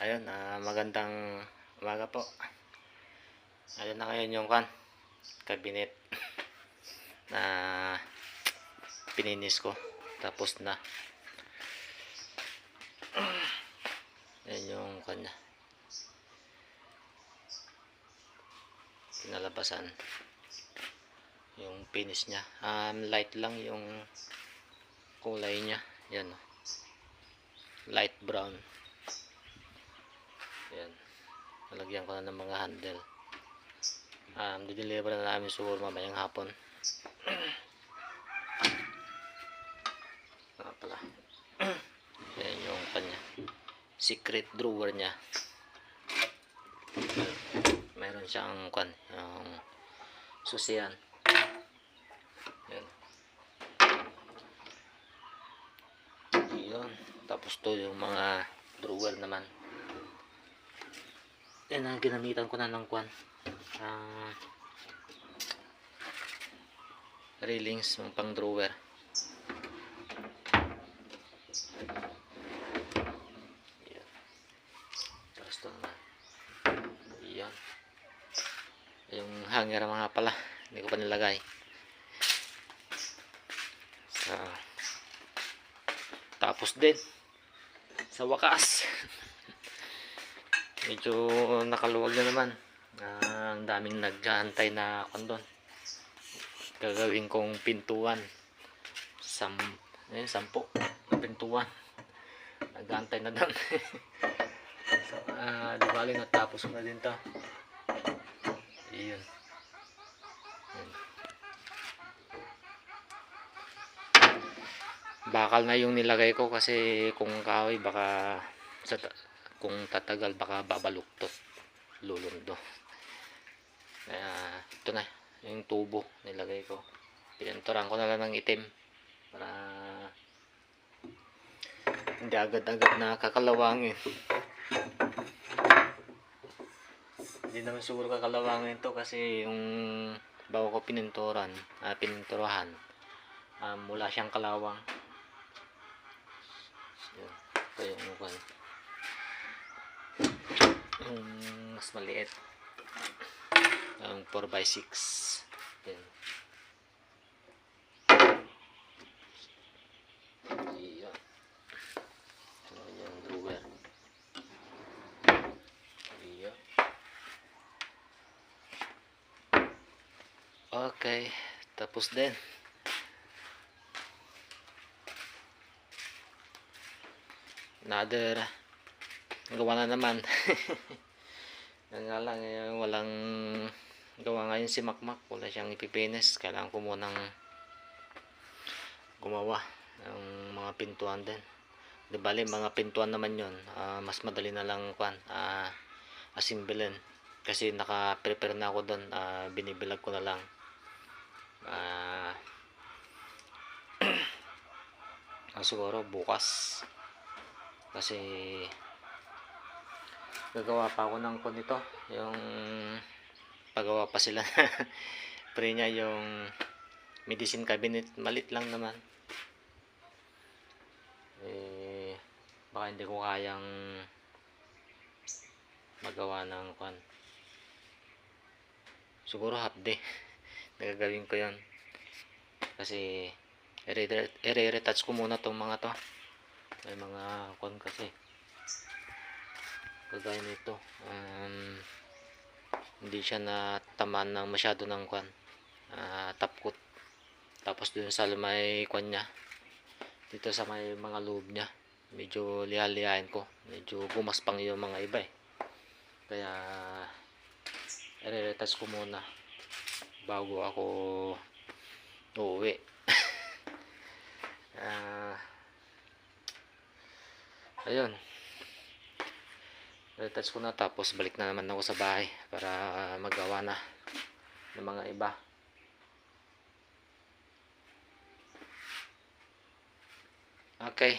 Ayun, magandang umaga po. Ayun na ngayon yung cabinet na pininis ko. Tapos na. Ayun yung kanya. Pinalabasan. Yung finish niya. Light lang yung kulay niya. Yan. Light brown. Yan. Nalagyan ko na ng mga handle. Dideliver na namin siguro mamayang hapon. Pala. Yan yung kanya. Secret drawer niya. Meron siyang yung susiyan. Yan. Yun. Tapos to yung mga drawer naman. Yan ang ginamitan ko na ng railings ng pang drawer. Yan. Tapos ito naman. Yan. Yung hanger mga pala. Hindi ko pa nilagay. Tapos din. Sa wakas. Medyo nakaluwag na naman. Ang daming nag-aantay na doon. Gagawin kong pintuan. 10 na pintuan. Nag-aantay na doon. Di bali natapos ko na din to. Iyon. Bakal na yung nilagay ko kasi kung kahoy baka kung tatagal baka babaluktot, lulundo. Kaya ito na yung tubo nilagay ko. Pinenturan ko na lang ng itim para hindi agad-agad na kakalawangin. Hindi naman siguro kakalawangin to kasi yung bago ko pininturahan, mula siyang kalawang. Ito yung mas maliit, ang 4x6. Yan. Yan. Yung drawer. Yan. Okay, tapos din. Another gawa na naman. Yan nga lang, walang gawa ngayon si Makmak, wala siyang ipipinis. Kailangan ko munang gumawa ng mga pintuan din. Di bali mga pintuan naman yun, mas madali na lang asimblein kasi naka-prepare na ako doon. Binibilag ko na lang. Siguro bukas kasi gagawa pa ako ng nito, yung pagawa pa sila. Pre niya yung medicine cabinet, malit lang naman. Baka hindi ko kayang magawa ng siguro half day. Nagagawin ko yon kasi i-retouch ko muna tong mga to. May mga kasi kagaya nito, hindi siya natamaan ng masyado ng top coat. Tapos dun sa may niya, dito sa may mga loob niya, medyo liha-lihain ko, medyo gumaspang yung mga iba kaya i-retouch ko muna bago ako uuwi. Ayun, retouch ko na, tapos balik na naman ako sa bahay para magawa na ng mga iba. Okay.